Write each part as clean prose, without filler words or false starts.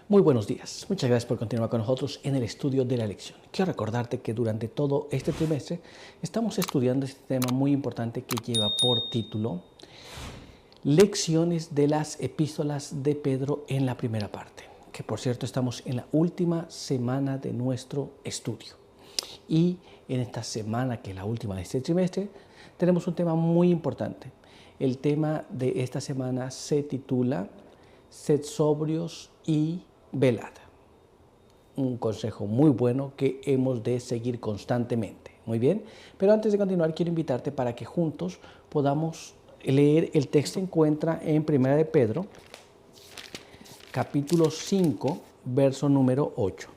Muy buenos días. Muchas gracias por continuar con nosotros en el estudio de la lección. Quiero recordarte que durante todo este trimestre estamos estudiando este tema muy importante que lleva por título Lecciones de las epístolas de Pedro en la primera parte, que por cierto estamos en la última semana de nuestro estudio. Y en esta semana, que es la última de este trimestre, tenemos un tema muy importante. El tema de esta semana se titula Sed sobrios y velad. Un consejo muy bueno que hemos de seguir constantemente. Muy bien, pero antes de continuar quiero invitarte para que juntos podamos leer el texto. Se encuentra en 1 de Pedro, capítulo 5, verso número 8.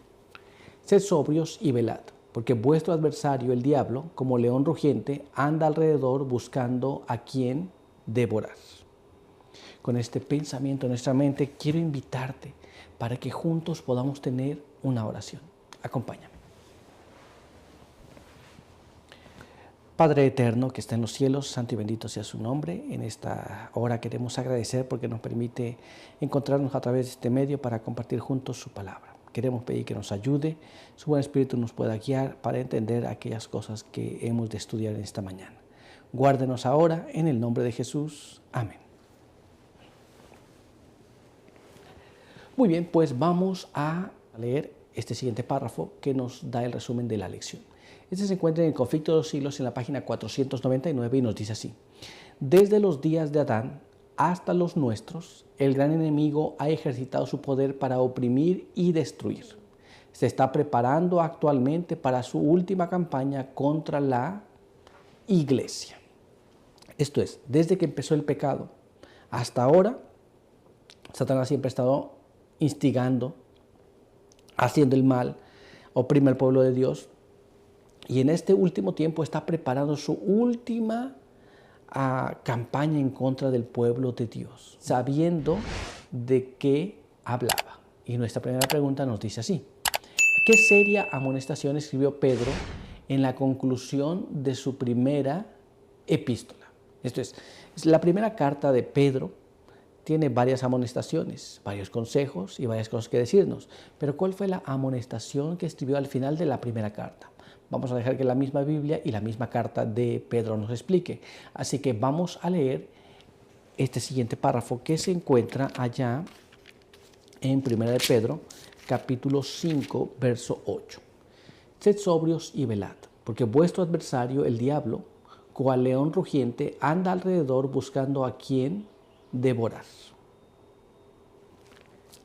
Sed sobrios y velad, porque vuestro adversario, el diablo, como león rugiente, anda alrededor buscando a quien devorar. Con este pensamiento en nuestra mente, quiero invitarte para que juntos podamos tener una oración. Acompáñame. Padre eterno que está en los cielos, santo y bendito sea su nombre. En esta hora queremos agradecer porque nos permite encontrarnos a través de este medio para compartir juntos su palabra. Queremos pedir que nos ayude, su buen espíritu nos pueda guiar para entender aquellas cosas que hemos de estudiar en esta mañana. Guárdenos ahora en el nombre de Jesús. Amén. Muy bien, pues vamos a leer este siguiente párrafo que nos da el resumen de la lección. Este se encuentra en el Conflicto de los Siglos en la página 499 y nos dice así: desde los días de Adán hasta los nuestros, el gran enemigo ha ejercitado su poder para oprimir y destruir. Se está preparando actualmente para su última campaña contra la Iglesia. Esto es, desde que empezó el pecado hasta ahora, Satanás siempre ha estado instigando, haciendo el mal, oprime al pueblo de Dios, y en este último tiempo está preparando su última campaña en contra del pueblo de Dios, sabiendo de qué hablaba. Y nuestra primera pregunta nos dice así: ¿qué seria amonestación escribió Pedro en la conclusión de su primera epístola? Esto es la primera carta de Pedro. Tiene varias amonestaciones, varios consejos y varias cosas que decirnos. Pero ¿cuál fue la amonestación que escribió al final de la primera carta? Vamos a dejar que la misma Biblia y la misma carta de Pedro nos explique. Así que vamos a leer este siguiente párrafo que se encuentra allá en 1 de Pedro, capítulo 5, verso 8. Sed sobrios y velad, porque vuestro adversario, el diablo, cual león rugiente, anda alrededor buscando a quien devorar.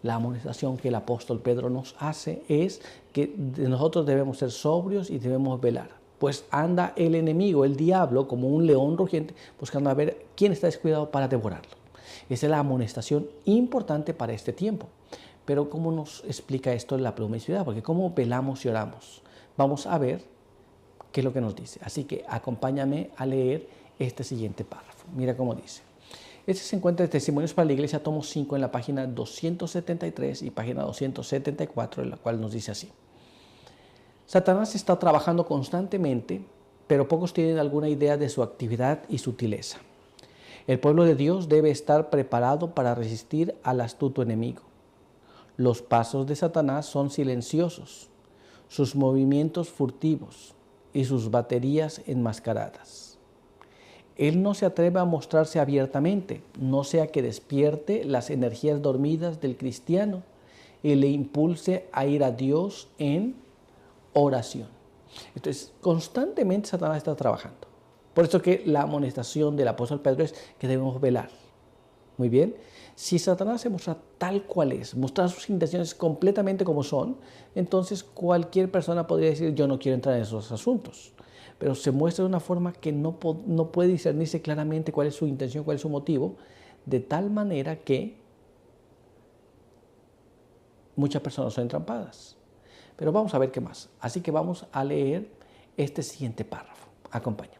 La amonestación que el apóstol Pedro nos hace es que nosotros debemos ser sobrios y debemos velar, pues anda el enemigo, el diablo, como un león rugiente, buscando a ver quién está descuidado para devorarlo. Esa es la amonestación importante para este tiempo. Pero ¿cómo nos explica esto la promiscuidad? Porque ¿cómo velamos y oramos? Vamos a ver qué es lo que nos dice. Así que acompáñame a leer este siguiente párrafo. Mira cómo dice. Este se encuentra en Testimonios para la Iglesia, tomo 5, en la página 273 y página 274, en la cual nos dice así: Satanás está trabajando constantemente, pero pocos tienen alguna idea de su actividad y sutileza. El pueblo de Dios debe estar preparado para resistir al astuto enemigo. Los pasos de Satanás son silenciosos, sus movimientos furtivos y sus baterías enmascaradas. Él no se atreve a mostrarse abiertamente, no sea que despierte las energías dormidas del cristiano y le impulse a ir a Dios en oración. Entonces, constantemente Satanás está trabajando. Por eso que la amonestación del apóstol Pedro es que debemos velar. Muy bien. Si Satanás se muestra tal cual es, mostrar sus intenciones completamente como son, entonces cualquier persona podría decir: yo no quiero entrar en esos asuntos. Pero se muestra de una forma que no puede discernirse claramente cuál es su intención, cuál es su motivo, de tal manera que muchas personas son entrampadas. Pero vamos a ver qué más. Así que vamos a leer este siguiente párrafo. Acompáñame.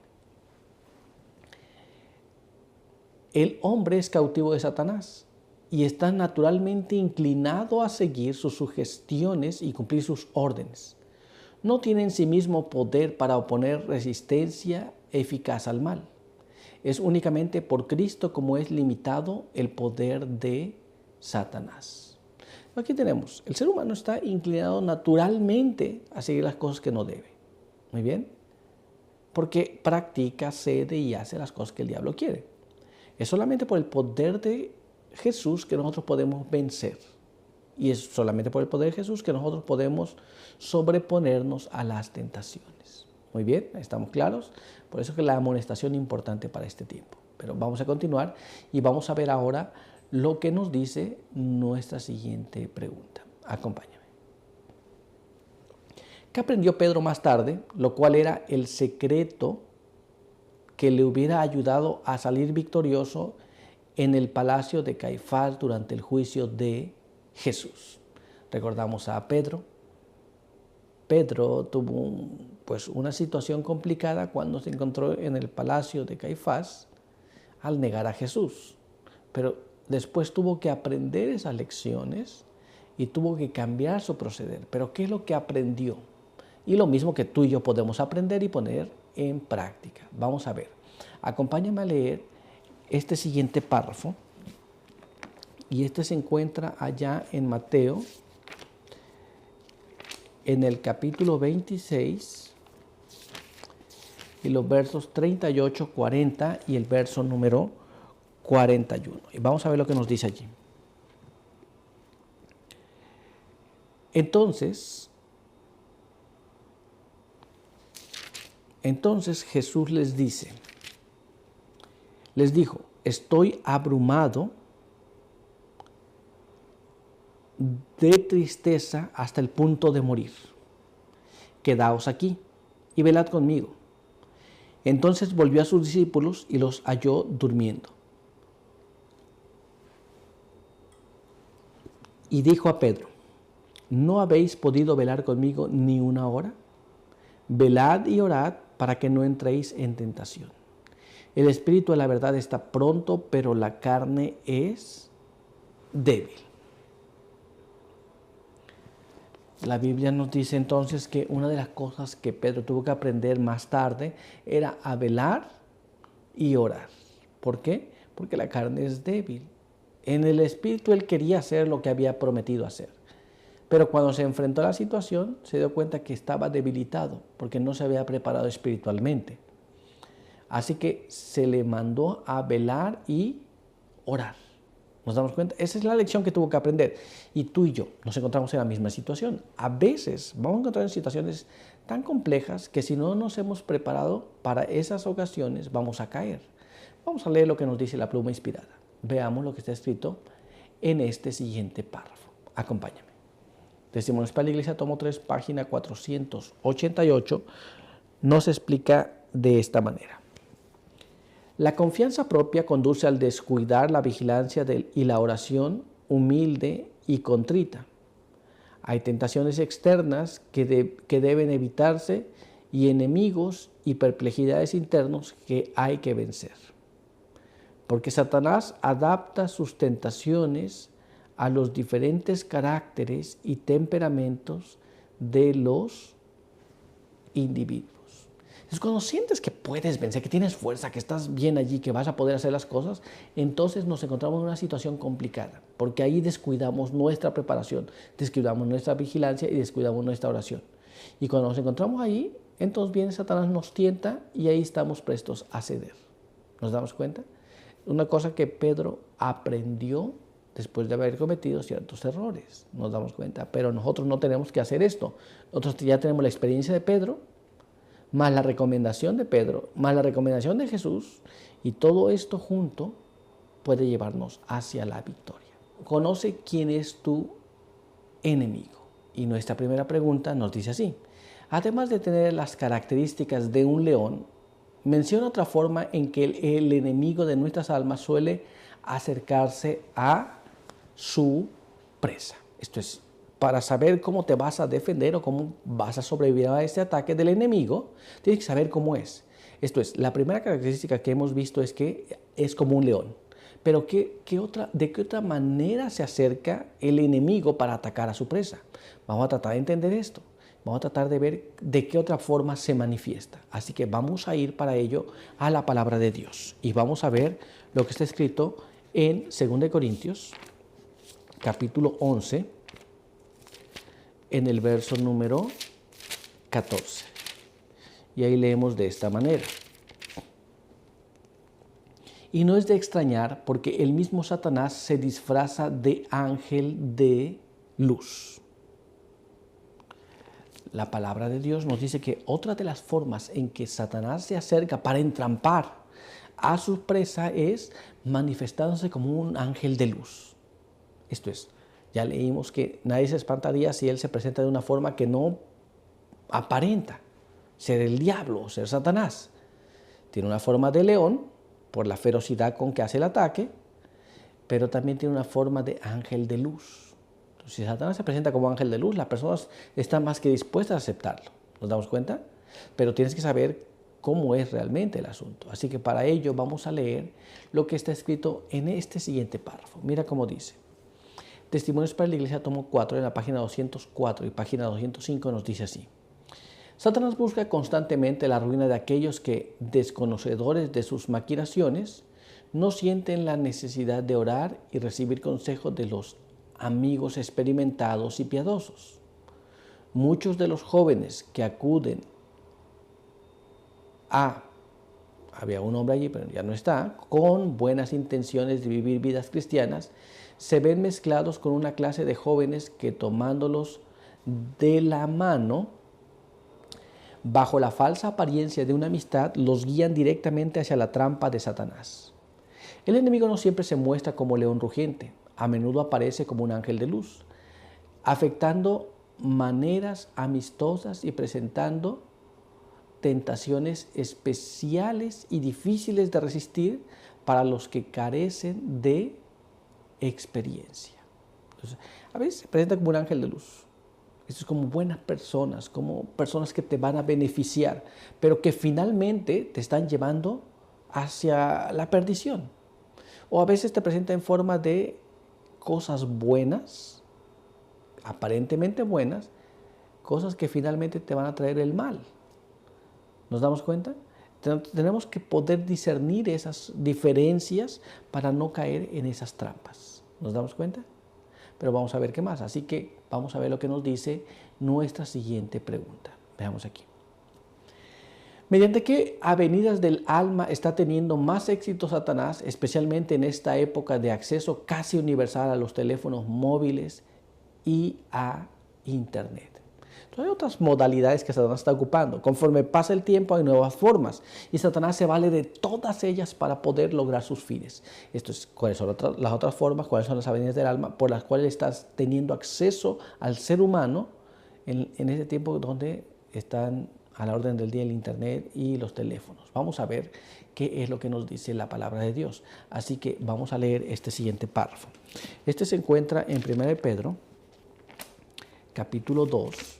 El hombre es cautivo de Satanás y está naturalmente inclinado a seguir sus sugestiones y cumplir sus órdenes. No tiene en sí mismo poder para oponer resistencia eficaz al mal. Es únicamente por Cristo como es limitado el poder de Satanás. Aquí tenemos, el ser humano está inclinado naturalmente a seguir las cosas que no debe. Muy bien. Porque practica, cede y hace las cosas que el diablo quiere. Es solamente por el poder de Jesús que nosotros podemos vencer. Y es solamente por el poder de Jesús que nosotros podemos sobreponernos a las tentaciones. Muy bien, ¿estamos claros? Por eso es que la amonestación es importante para este tiempo. Pero vamos a continuar y vamos a ver ahora lo que nos dice nuestra siguiente pregunta. Acompáñame. ¿Qué aprendió Pedro más tarde? Lo cual era el secreto que le hubiera ayudado a salir victorioso en el palacio de Caifás durante el juicio de Jesús. Recordamos a Pedro. Pedro tuvo una situación complicada cuando se encontró en el palacio de Caifás al negar a Jesús. Pero después tuvo que aprender esas lecciones y tuvo que cambiar su proceder. Pero ¿qué es lo que aprendió? Y lo mismo que tú y yo podemos aprender y poner en práctica. Vamos a ver. Acompáñame a leer este siguiente párrafo. Y este se encuentra allá en Mateo, en el capítulo 26, y los versos 38, 40 y el verso número 41. Y vamos a ver lo que nos dice allí. Entonces Jesús les dijo, estoy abrumado de tristeza hasta el punto de morir. Quedaos aquí y velad conmigo. Entonces volvió a sus discípulos y los halló durmiendo. Y dijo a Pedro, ¿no habéis podido velar conmigo ni una hora? Velad y orad para que no entréis en tentación. El espíritu de la verdad está pronto, pero la carne es débil. La Biblia nos dice entonces que una de las cosas que Pedro tuvo que aprender más tarde era a velar y orar. ¿Por qué? Porque la carne es débil. En el espíritu él quería hacer lo que había prometido hacer. Pero cuando se enfrentó a la situación, se dio cuenta que estaba debilitado porque no se había preparado espiritualmente. Así que se le mandó a velar y orar. ¿Nos damos cuenta? Esa es la lección que tuvo que aprender. Y tú y yo nos encontramos en la misma situación. A veces vamos a encontrar en situaciones tan complejas que si no nos hemos preparado para esas ocasiones, vamos a caer. Vamos a leer lo que nos dice la pluma inspirada. Veamos lo que está escrito en este siguiente párrafo. Acompáñame. Testimonios para la Iglesia, tomo 3, página 488, nos explica de esta manera. La confianza propia conduce al descuidar la vigilancia y la oración humilde y contrita. Hay tentaciones externas que deben evitarse y enemigos y perplejidades internos que hay que vencer. Porque Satanás adapta sus tentaciones a los diferentes caracteres y temperamentos de los individuos. Entonces, cuando sientes que puedes vencer, que tienes fuerza, que estás bien allí, que vas a poder hacer las cosas, entonces nos encontramos en una situación complicada, porque ahí descuidamos nuestra preparación, descuidamos nuestra vigilancia y descuidamos nuestra oración. Y cuando nos encontramos ahí, entonces viene Satanás, nos tienta y ahí estamos prestos a ceder. ¿Nos damos cuenta? Una cosa que Pedro aprendió después de haber cometido ciertos errores, nos damos cuenta. Pero nosotros no tenemos que hacer esto. Nosotros ya tenemos la experiencia de Pedro, más la recomendación de Pedro, más la recomendación de Jesús, y todo esto junto puede llevarnos hacia la victoria. Conoce quién es tu enemigo. Y nuestra primera pregunta nos dice así. Además de tener las características de un león, menciona otra forma en que el enemigo de nuestras almas suele acercarse a su presa. Esto es, para saber cómo te vas a defender o cómo vas a sobrevivir a este ataque del enemigo, tienes que saber cómo es. Esto es, la primera característica que hemos visto es que es como un león. Pero ¿de qué otra manera se acerca el enemigo para atacar a su presa? Vamos a tratar de entender esto. Vamos a tratar de ver de qué otra forma se manifiesta. Así que vamos a ir para ello a la palabra de Dios. Y vamos a ver lo que está escrito en 2 Corintios, capítulo 11, en el verso número 14. Y ahí leemos de esta manera. Y no es de extrañar porque el mismo Satanás se disfraza de ángel de luz. La palabra de Dios nos dice que otra de las formas en que Satanás se acerca para entrampar a su presa es manifestándose como un ángel de luz. Esto es, ya leímos que nadie se espantaría si él se presenta de una forma que no aparenta ser el diablo, ser Satanás. Tiene una forma de león por la ferocidad con que hace el ataque, pero también tiene una forma de ángel de luz. Entonces, si Satanás se presenta como ángel de luz, las personas están más que dispuestas a aceptarlo. ¿Nos damos cuenta? Pero tienes que saber cómo es realmente el asunto. Así que para ello vamos a leer lo que está escrito en este siguiente párrafo. Mira cómo dice. Testimonios para la Iglesia, tomo 4, en la página 204 y página 205 nos dice así. Satanás busca constantemente la ruina de aquellos que, desconocedores de sus maquinaciones, no sienten la necesidad de orar y recibir consejos de los amigos experimentados y piadosos. Muchos de los jóvenes que acuden había un hombre allí, pero ya no está, con buenas intenciones de vivir vidas cristianas, se ven mezclados con una clase de jóvenes que, tomándolos de la mano, bajo la falsa apariencia de una amistad, los guían directamente hacia la trampa de Satanás. El enemigo no siempre se muestra como león rugiente, a menudo aparece como un ángel de luz, afectando maneras amistosas y presentando tentaciones especiales y difíciles de resistir para los que carecen de experiencia. Entonces, a veces se presenta como un ángel de luz. Esto es como buenas personas, como personas que te van a beneficiar, pero que finalmente te están llevando hacia la perdición. O a veces te presenta en forma de cosas buenas, aparentemente buenas, cosas que finalmente te van a traer el mal. ¿Nos damos cuenta? Tenemos que poder discernir esas diferencias para no caer en esas trampas. ¿Nos damos cuenta? Pero vamos a ver qué más. Así que vamos a ver lo que nos dice nuestra siguiente pregunta. Veamos aquí. ¿Mediante qué avenidas del alma está teniendo más éxito Satanás, especialmente en esta época de acceso casi universal a los teléfonos móviles y a Internet? Entonces, hay otras modalidades que Satanás está ocupando. Conforme pasa el tiempo hay nuevas formas y Satanás se vale de todas ellas para poder lograr sus fines. Esto es, ¿cuáles son las otras formas? ¿Cuáles son las avenidas del alma por las cuales estás teniendo acceso al ser humano en ese tiempo donde están a la orden del día el Internet y los teléfonos? Vamos a ver qué es lo que nos dice la palabra de Dios. Así que vamos a leer este siguiente párrafo. Este se encuentra en 1 de Pedro, capítulo 2,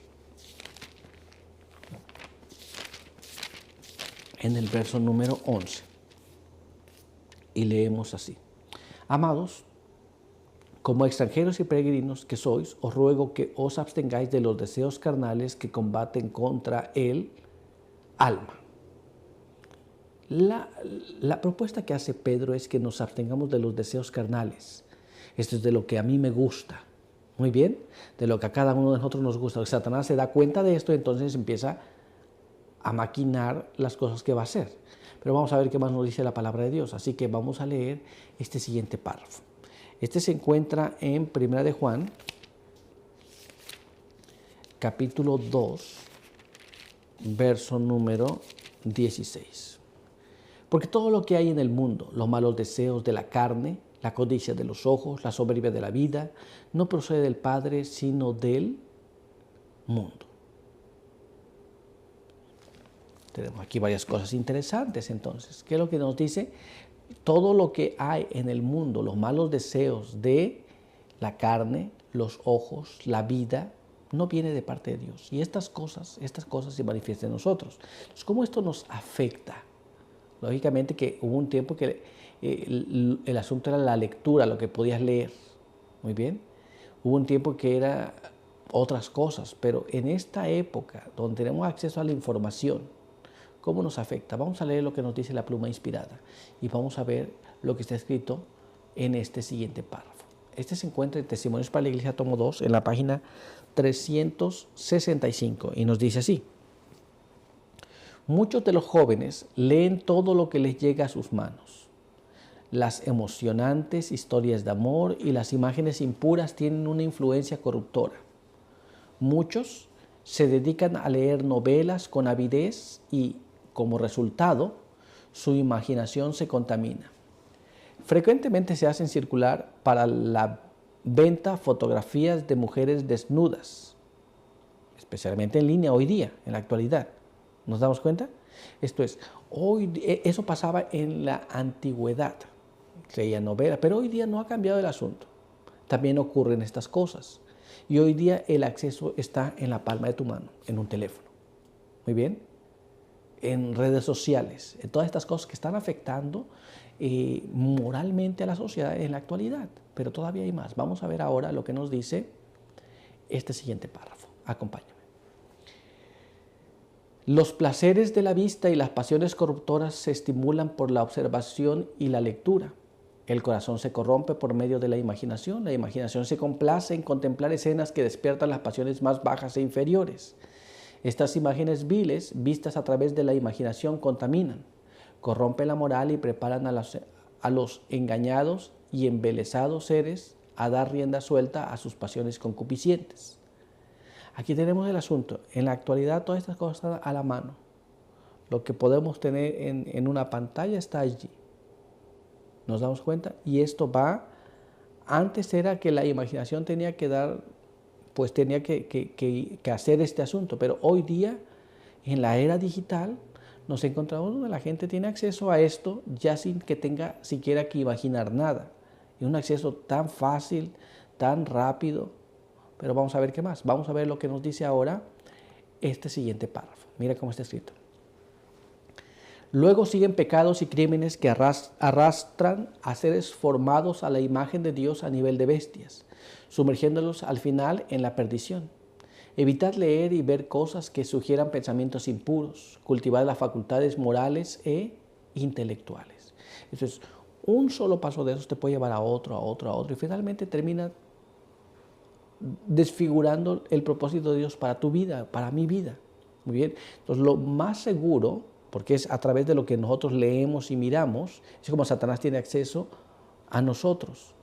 en el verso número 11. Y leemos así. Amados, como extranjeros y peregrinos que sois, os ruego que os abstengáis de los deseos carnales que combaten contra el alma. La propuesta que hace Pedro es que nos abstengamos de los deseos carnales. Esto es de lo que a mí me gusta. Muy bien, de lo que a cada uno de nosotros nos gusta. Satanás se da cuenta de esto y entonces empieza a maquinar las cosas que va a hacer. Pero vamos a ver qué más nos dice la palabra de Dios. Así que vamos a leer este siguiente párrafo. Este se encuentra en 1 de Juan, capítulo 2, verso número 16. Porque todo lo que hay en el mundo, los malos deseos de la carne, la codicia de los ojos, la soberbia de la vida, no procede del Padre, sino del mundo. Tenemos aquí varias cosas interesantes entonces. ¿Qué es lo que nos dice? Todo lo que hay en el mundo, los malos deseos de la carne, los ojos, la vida, no viene de parte de Dios. Y estas cosas se manifiestan en nosotros. Entonces, ¿cómo esto nos afecta? Lógicamente que hubo un tiempo que el asunto era la lectura, lo que podías leer. Muy bien. Hubo un tiempo que era otras cosas, pero en esta época donde tenemos acceso a la información, ¿cómo nos afecta? Vamos a leer lo que nos dice la pluma inspirada y vamos a ver lo que está escrito en este siguiente párrafo. Este se encuentra en Testimonios para la Iglesia, tomo 2, en la página 365 y nos dice así: muchos de los jóvenes leen todo lo que les llega a sus manos. Las emocionantes historias de amor y las imágenes impuras tienen una influencia corruptora. Muchos se dedican a leer novelas con avidez y, como resultado, su imaginación se contamina. Frecuentemente se hacen circular para la venta fotografías de mujeres desnudas, especialmente en línea hoy día, en la actualidad. ¿Nos damos cuenta? Esto es, eso pasaba en la antigüedad, creía novela, pero hoy día no ha cambiado el asunto. También ocurren estas cosas. Y hoy día el acceso está en la palma de tu mano, en un teléfono. Muy bien. En redes sociales, en todas estas cosas que están afectando moralmente a la sociedad en la actualidad. Pero todavía hay más. Vamos a ver ahora lo que nos dice este siguiente párrafo. Acompáñame. Los placeres de la vista y las pasiones corruptoras se estimulan por la observación y la lectura. El corazón se corrompe por medio de la imaginación. La imaginación se complace en contemplar escenas que despiertan las pasiones más bajas e inferiores. Estas imágenes viles, vistas a través de la imaginación, contaminan, corrompen la moral y preparan a los engañados y embelesados seres a dar rienda suelta a sus pasiones concupiscientes. Aquí tenemos el asunto. En la actualidad todas estas cosas están a la mano. Lo que podemos tener en una pantalla está allí. ¿Nos damos cuenta? Y esto va, antes era que la imaginación tenía que dar, pues tenía que hacer este asunto, pero hoy día, en la era digital, nos encontramos donde la gente tiene acceso a esto ya sin que tenga siquiera que imaginar nada. Es un acceso tan fácil, tan rápido, pero vamos a ver qué más. Vamos a ver lo que nos dice ahora este siguiente párrafo. Mira cómo está escrito. Luego siguen pecados y crímenes que arrastran a seres formados a la imagen de Dios a nivel de bestias, sumergiéndolos al final en la perdición. Evitad leer y ver cosas que sugieran pensamientos impuros, cultivar las facultades morales e intelectuales. Entonces, un solo paso de esos te puede llevar a otro, y finalmente termina desfigurando el propósito de Dios para tu vida, para mi vida. Muy bien. Entonces, lo más seguro, porque es a través de lo que nosotros leemos y miramos, es como Satanás tiene acceso a nosotros.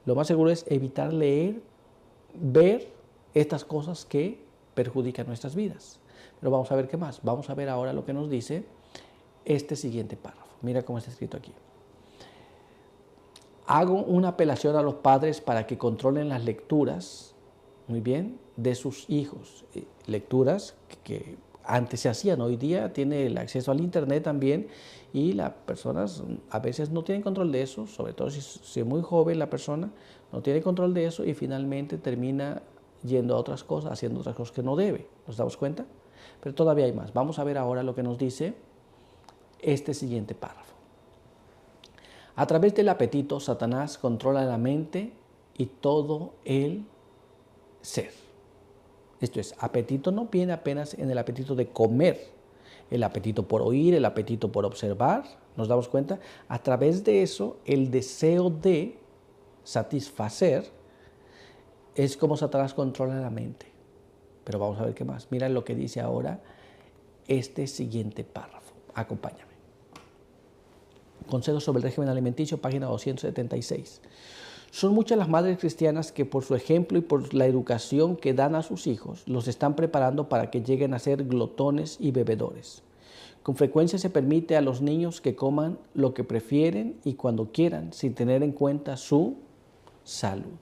Lo más seguro es evitar leer, ver estas cosas que perjudican nuestras vidas. Pero vamos a ver qué más. Vamos a ver ahora lo que nos dice este siguiente párrafo. Mira cómo está escrito aquí. Hago una apelación a los padres para que controlen las lecturas, muy bien, de sus hijos. Lecturas que antes se hacían, hoy día tiene el acceso al internet también y las personas a veces no tienen control de eso, sobre todo si es muy joven la persona, no tiene control de eso y finalmente termina yendo a otras cosas, haciendo otras cosas que no debe. ¿Nos damos cuenta? Pero todavía hay más. Vamos a ver ahora lo que nos dice este siguiente párrafo. A través del apetito, Satanás controla la mente y todo el ser. Esto es, apetito no viene apenas en el apetito de comer, el apetito por oír, el apetito por observar, ¿nos damos cuenta? A través de eso, el deseo de satisfacer es como Satanás controla la mente. Pero vamos a ver qué más. Mira lo que dice ahora este siguiente párrafo. Acompáñame. Consejos sobre el régimen alimenticio, página 276. Son muchas las madres cristianas que por su ejemplo y por la educación que dan a sus hijos, los están preparando para que lleguen a ser glotones y bebedores. Con frecuencia se permite a los niños que coman lo que prefieren y cuando quieran, sin tener en cuenta su salud.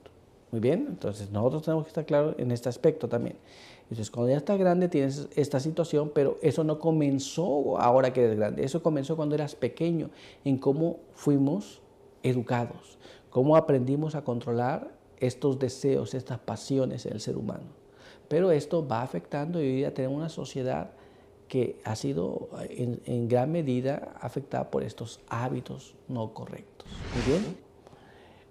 Muy bien, entonces nosotros tenemos que estar claros en este aspecto también. Entonces, cuando ya estás grande tienes esta situación, pero eso no comenzó ahora que eres grande, eso comenzó cuando eras pequeño, en cómo fuimos educados, cómo aprendimos a controlar estos deseos, estas pasiones en el ser humano. Pero esto va afectando y hoy día tenemos una sociedad que ha sido en gran medida afectada por estos hábitos no correctos. Muy bien,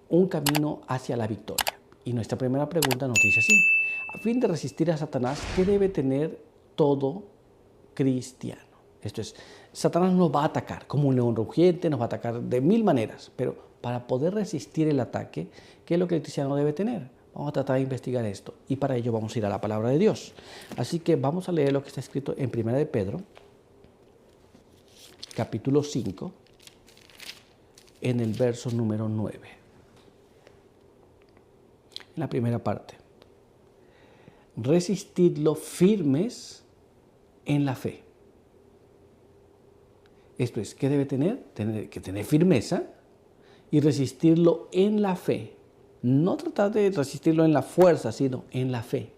un camino hacia la victoria. Y nuestra primera pregunta nos dice así: a fin de resistir a Satanás, ¿qué debe tener todo cristiano? Esto es, Satanás nos va a atacar como un león rugiente, nos va a atacar de mil maneras, pero para poder resistir el ataque, ¿qué es lo que el cristiano debe tener? Vamos a tratar de investigar esto y para ello vamos a ir a la palabra de Dios. Así que vamos a leer lo que está escrito en 1 de Pedro, capítulo 5, en el verso número 9. En la primera parte. Resistidlo firmes en la fe. Esto es, ¿qué debe tener? Tener que tener firmeza y resistirlo en la fe. No tratar de resistirlo en la fuerza, sino en la fe.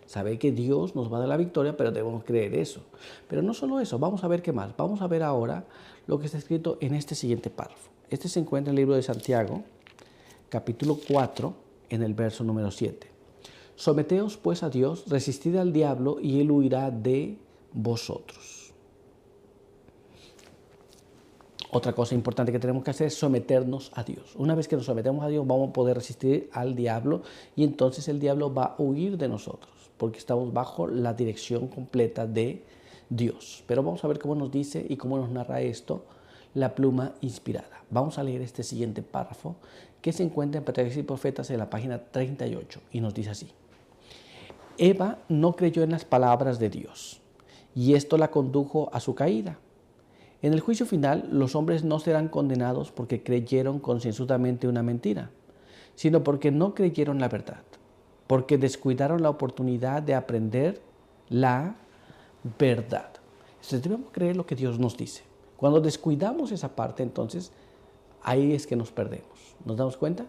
Saber que Dios nos va a dar la victoria, pero debemos creer eso. Pero no solo eso, vamos a ver qué más. Vamos a ver ahora lo que está escrito en este siguiente párrafo. Este se encuentra en el libro de Santiago, capítulo 4, en el verso número 7. Someteos pues a Dios, resistid al diablo y él huirá de vosotros. Otra cosa importante que tenemos que hacer es someternos a Dios. Una vez que nos sometemos a Dios, vamos a poder resistir al diablo y entonces el diablo va a huir de nosotros, porque estamos bajo la dirección completa de Dios. Pero vamos a ver cómo nos dice y cómo nos narra esto la pluma inspirada. Vamos a leer este siguiente párrafo que se encuentra en Patriarcas y Profetas en la página 38 y nos dice así. Eva no creyó en las palabras de Dios y esto la condujo a su caída. En el juicio final, los hombres no serán condenados porque creyeron concienzudamente una mentira, sino porque no creyeron la verdad, porque descuidaron la oportunidad de aprender la verdad. Entonces debemos creer lo que Dios nos dice. Cuando descuidamos esa parte, entonces ahí es que nos perdemos. ¿Nos damos cuenta?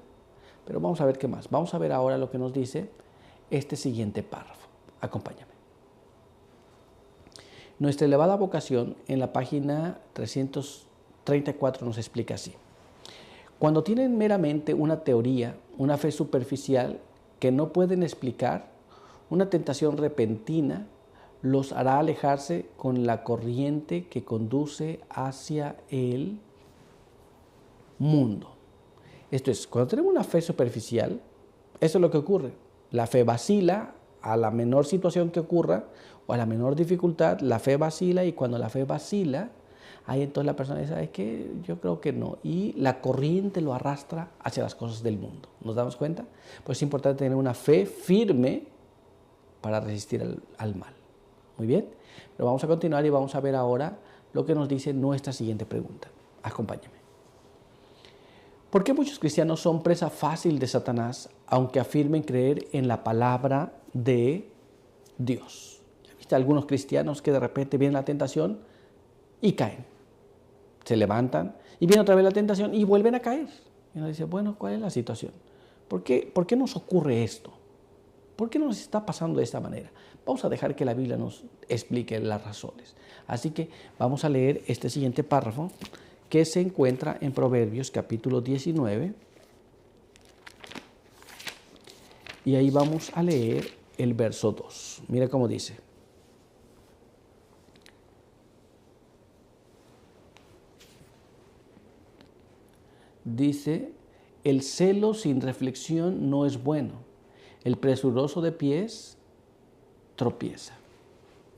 Pero vamos a ver qué más. Vamos a ver ahora lo que nos dice este siguiente párrafo. Acompáñame. Nuestra elevada vocación en la página 334 nos explica así. Cuando tienen meramente una teoría, una fe superficial que no pueden explicar, una tentación repentina los hará alejarse con la corriente que conduce hacia el mundo. Esto es, cuando tenemos una fe superficial, eso es lo que ocurre. La fe vacila a la menor situación que ocurra o a la menor dificultad, la fe vacila y cuando la fe vacila, ahí entonces la persona dice, es que yo creo que no. Y la corriente lo arrastra hacia las cosas del mundo. ¿Nos damos cuenta? Pues es importante tener una fe firme para resistir al mal. Muy bien, pero vamos a continuar y vamos a ver ahora lo que nos dice nuestra siguiente pregunta. Acompáñame. ¿Por qué muchos cristianos son presa fácil de Satanás, aunque afirmen creer en la palabra de Dios? ¿Ya viste algunos cristianos que de repente viene la tentación y caen? Se levantan y viene otra vez la tentación y vuelven a caer. Y uno dice, bueno, ¿cuál es la situación? ¿Por qué nos ocurre esto? ¿Por qué nos está pasando de esta manera? Vamos a dejar que la Biblia nos explique las razones. Así que vamos a leer este siguiente párrafo que se encuentra en Proverbios capítulo 19. Y ahí vamos a leer el verso 2. Mira cómo dice. Dice, el celo sin reflexión no es bueno. El presuroso de pies tropieza.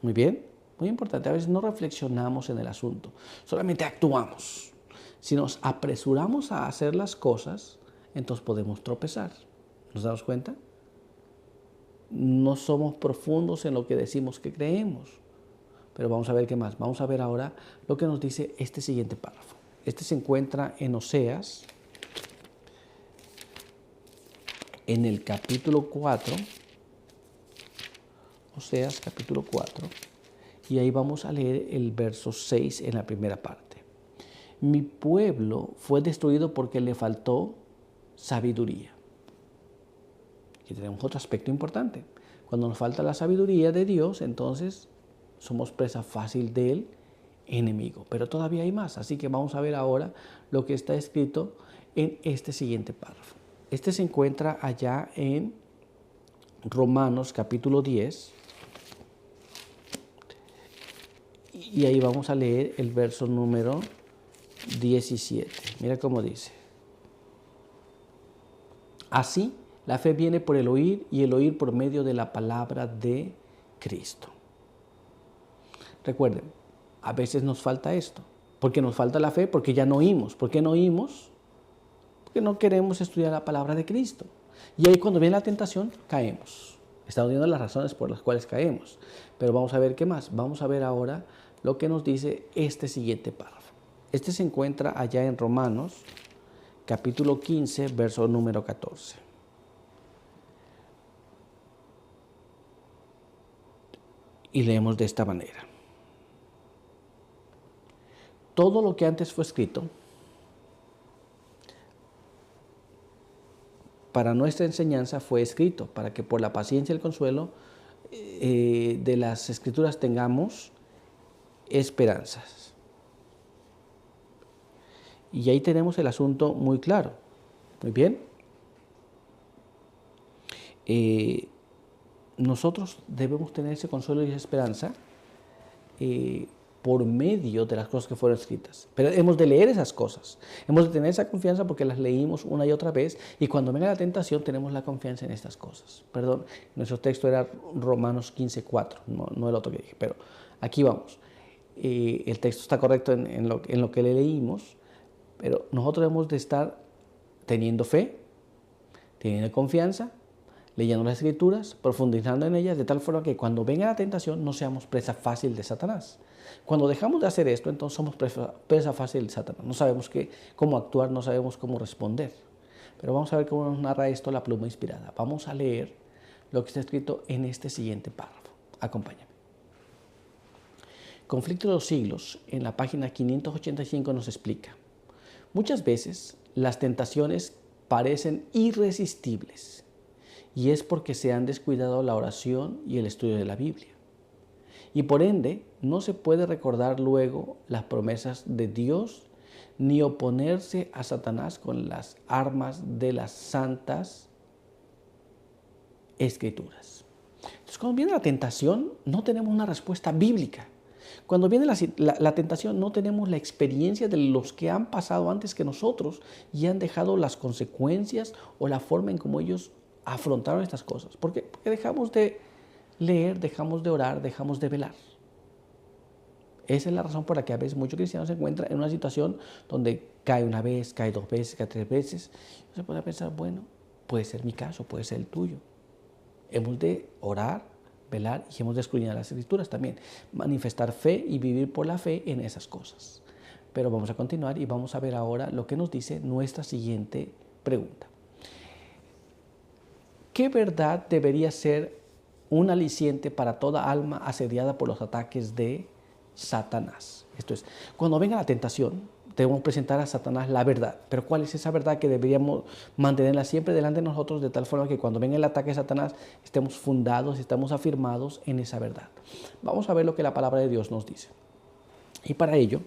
Muy bien, muy importante. A veces no reflexionamos en el asunto, solamente actuamos. Si nos apresuramos a hacer las cosas, entonces podemos tropezar. ¿Nos damos cuenta? No somos profundos en lo que decimos que creemos. Pero vamos a ver qué más. Vamos a ver ahora lo que nos dice este siguiente párrafo. Este se encuentra en Oseas, en el capítulo 4. Oseas capítulo 4. Y ahí vamos a leer el verso 6 en la primera parte. Mi pueblo fue destruido porque le faltó sabiduría. Aquí tenemos otro aspecto importante. Cuando nos falta la sabiduría de Dios, entonces somos presa fácil del enemigo. Pero todavía hay más, así que vamos a ver ahora lo que está escrito en este siguiente párrafo. Este se encuentra allá en Romanos capítulo 10. Y ahí vamos a leer el verso número 17. Mira cómo dice. Así, la fe viene por el oír y el oír por medio de la palabra de Cristo. Recuerden, a veces nos falta esto. Porque nos falta la fe, porque ya no oímos. ¿Por qué no oímos? Porque no queremos estudiar la palabra de Cristo. Y ahí cuando viene la tentación, caemos. Estamos viendo las razones por las cuales caemos. Pero vamos a ver qué más. Vamos a ver ahora lo que nos dice este siguiente párrafo. Este se encuentra allá en Romanos, capítulo 15, verso número 14. Y leemos de esta manera. Todo lo que antes fue escrito para nuestra enseñanza fue escrito, para que por la paciencia y el consuelo de las Escrituras tengamos esperanzas. Y ahí tenemos el asunto muy claro. Muy bien. Nosotros debemos tener ese consuelo y esa esperanza por medio de las cosas que fueron escritas. Pero hemos de leer esas cosas. Hemos de tener esa confianza porque las leímos una y otra vez. Y cuando venga la tentación, tenemos la confianza en estas cosas. Perdón, nuestro texto era Romanos 15:4, no el otro que dije. Pero aquí vamos. El texto está correcto en lo que le leímos. Pero nosotros debemos de estar teniendo fe, teniendo confianza, leyendo las Escrituras, profundizando en ellas, de tal forma que cuando venga la tentación no seamos presa fácil de Satanás. Cuando dejamos de hacer esto, entonces somos presa fácil de Satanás. No sabemos cómo actuar, no sabemos cómo responder. Pero vamos a ver cómo nos narra esto la pluma inspirada. Vamos a leer lo que está escrito en este siguiente párrafo. Acompáñame. Conflicto de los siglos, en la página 585 nos explica. Muchas veces las tentaciones parecen irresistibles y es porque se han descuidado la oración y el estudio de la Biblia. Y por ende, no se puede recordar luego las promesas de Dios ni oponerse a Satanás con las armas de las santas Escrituras. Entonces, cuando viene la tentación, no tenemos una respuesta bíblica. Cuando viene la tentación, no tenemos la experiencia de los que han pasado antes que nosotros y han dejado las consecuencias o la forma en cómo ellos afrontaron estas cosas. ¿Por qué? Porque dejamos de leer, dejamos de orar, dejamos de velar. Esa es la razón por la que a veces muchos cristianos se encuentran en una situación donde cae una vez, cae dos veces, cae tres veces. Se puede pensar, bueno, puede ser mi caso, puede ser el tuyo. Hemos de orar, velar y hemos de escudriñar las Escrituras también. Manifestar fe y vivir por la fe en esas cosas. Pero vamos a continuar y vamos a ver ahora lo que nos dice nuestra siguiente pregunta. ¿Qué verdad debería ser un aliciente para toda alma asediada por los ataques de Satanás? Esto es, cuando venga la tentación, debemos presentar a Satanás la verdad. Pero ¿cuál es esa verdad que deberíamos mantenerla siempre delante de nosotros de tal forma que cuando venga el ataque de Satanás estemos fundados, estemos afirmados en esa verdad? Vamos a ver lo que la palabra de Dios nos dice. Y para ello,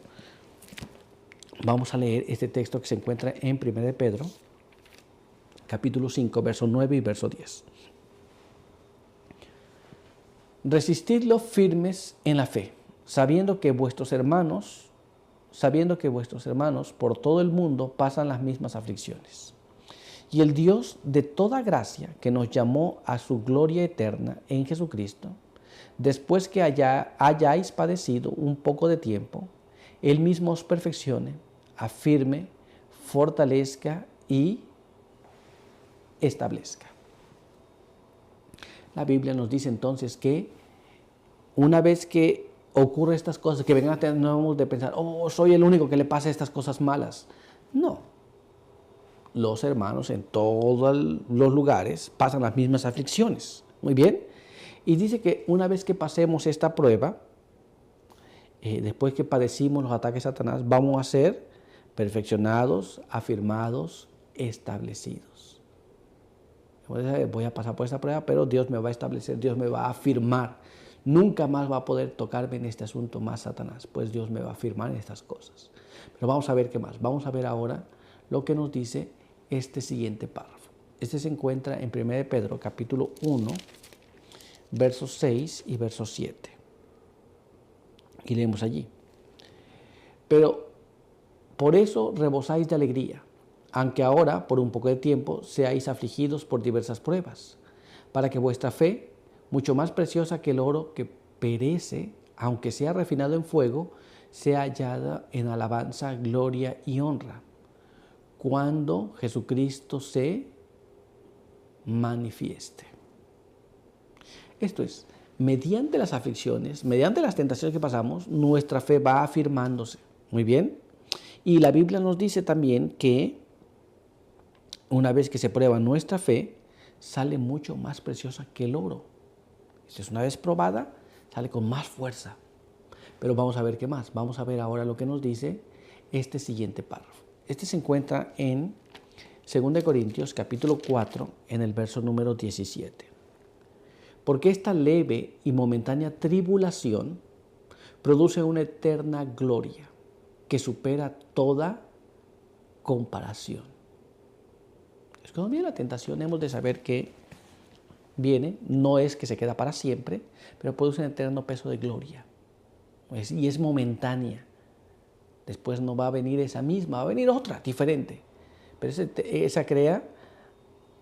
vamos a leer este texto que se encuentra en 1 de Pedro, capítulo 5, verso 9 y verso 10. Resistidlos firmes en la fe, sabiendo que vuestros hermanos por todo el mundo pasan las mismas aflicciones. Y el Dios de toda gracia, que nos llamó a su gloria eterna en Jesucristo, después que hayáis padecido un poco de tiempo, Él mismo os perfeccione, afirme, fortalezca y establezca. La Biblia nos dice entonces que una vez que ocurren estas cosas, que vengan a tener, no hemos de pensar, oh, soy el único que le pasa estas cosas malas. No. Los hermanos en todos los lugares pasan las mismas aflicciones. Muy bien. Y dice que una vez que pasemos esta prueba, después que padecimos los ataques de Satanás, vamos a ser perfeccionados, afirmados, establecidos. Voy a pasar por esta prueba, pero Dios me va a establecer, Dios me va a afirmar. Nunca más va a poder tocarme en este asunto más Satanás, pues Dios me va a afirmar en estas cosas. Pero vamos a ver qué más. Vamos a ver ahora lo que nos dice este siguiente párrafo. Este se encuentra en 1 de Pedro, capítulo 1, versos 6 y versos 7. Y leemos allí. Pero por eso rebosáis de alegría, aunque ahora, por un poco de tiempo, seáis afligidos por diversas pruebas, para que vuestra fe, mucho más preciosa que el oro que perece, aunque sea refinado en fuego, sea hallada en alabanza, gloria y honra, cuando Jesucristo se manifieste. Esto es, mediante las aflicciones, mediante las tentaciones que pasamos, nuestra fe va afirmándose. Muy bien. Y la Biblia nos dice también que una vez que se prueba nuestra fe, sale mucho más preciosa que el oro. Esto es, una vez probada, sale con más fuerza. Pero vamos a ver qué más. Vamos a ver ahora lo que nos dice este siguiente párrafo. Este se encuentra en 2 Corintios capítulo 4, en el verso número 17. Porque esta leve y momentánea tribulación produce una eterna gloria que supera toda comparación. Es cuando viene la tentación hemos de saber que viene, no es que se queda para siempre, pero produce un eterno peso de gloria. Y es momentánea. Después no va a venir esa misma, va a venir otra, diferente. Pero esa crea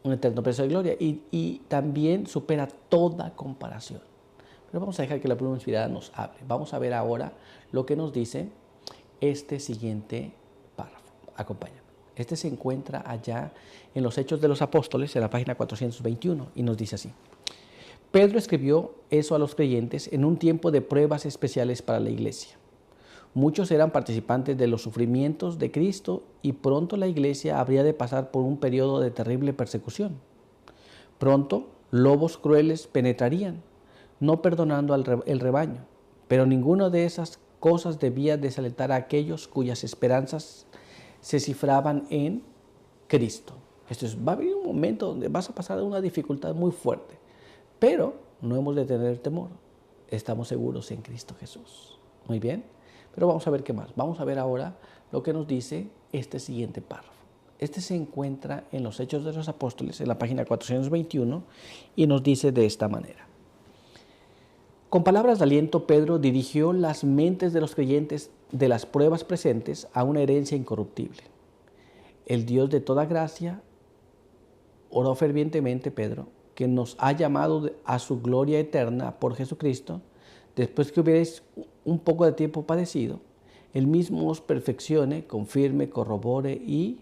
un eterno peso de gloria y también supera toda comparación. Pero vamos a dejar que la pluma inspirada nos hable. Vamos a ver ahora lo que nos dice este siguiente párrafo. Acompáñame. Este se encuentra allá en los Hechos de los Apóstoles, en la página 421, y nos dice así. Pedro escribió eso a los creyentes en un tiempo de pruebas especiales para la iglesia. Muchos eran participantes de los sufrimientos de Cristo y pronto la iglesia habría de pasar por un periodo de terrible persecución. Pronto lobos crueles penetrarían, no perdonando el rebaño, pero ninguna de esas cosas debía desalentar a aquellos cuyas esperanzas se cifraban en Cristo. Esto es, va a haber un momento donde vas a pasar una dificultad muy fuerte, pero no hemos de tener temor. Estamos seguros en Cristo Jesús. Muy bien. Pero vamos a ver qué más. Vamos a ver ahora lo que nos dice este siguiente párrafo. Este se encuentra en los Hechos de los Apóstoles, en la página 421, y nos dice de esta manera. Con palabras de aliento, Pedro dirigió las mentes de los creyentes de las pruebas presentes a una herencia incorruptible. El Dios de toda gracia oró fervientemente, Pedro, que nos ha llamado a su gloria eterna por Jesucristo, después que hubierais un poco de tiempo padecido, Él mismo os perfeccione, confirme, corrobore y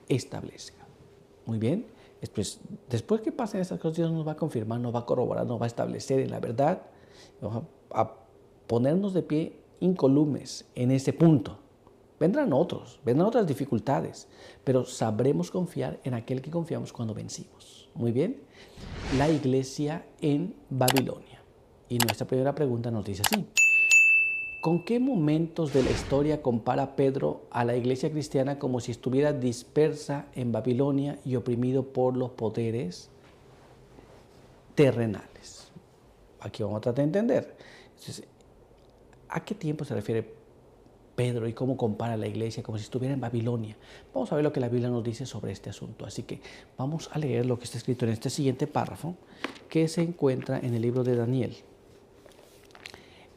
establezca. Muy bien. Después que pasen estas cosas, Dios nos va a confirmar, nos va a corroborar, nos va a establecer en la verdad, vamos a ponernos de pie incolumes en ese punto. Vendrán otras dificultades, pero sabremos confiar en aquel que confiamos cuando vencimos. Muy bien. La iglesia en Babilonia. Y nuestra primera pregunta nos dice así. ¿Con qué momentos de la historia compara Pedro a la iglesia cristiana como si estuviera dispersa en Babilonia y oprimido por los poderes terrenales? Aquí vamos a tratar de entender. Entonces, ¿a qué tiempo se refiere Pedro y cómo compara a la iglesia como si estuviera en Babilonia? Vamos a ver lo que la Biblia nos dice sobre este asunto. Así que vamos a leer lo que está escrito en este siguiente párrafo que se encuentra en el libro de Daniel,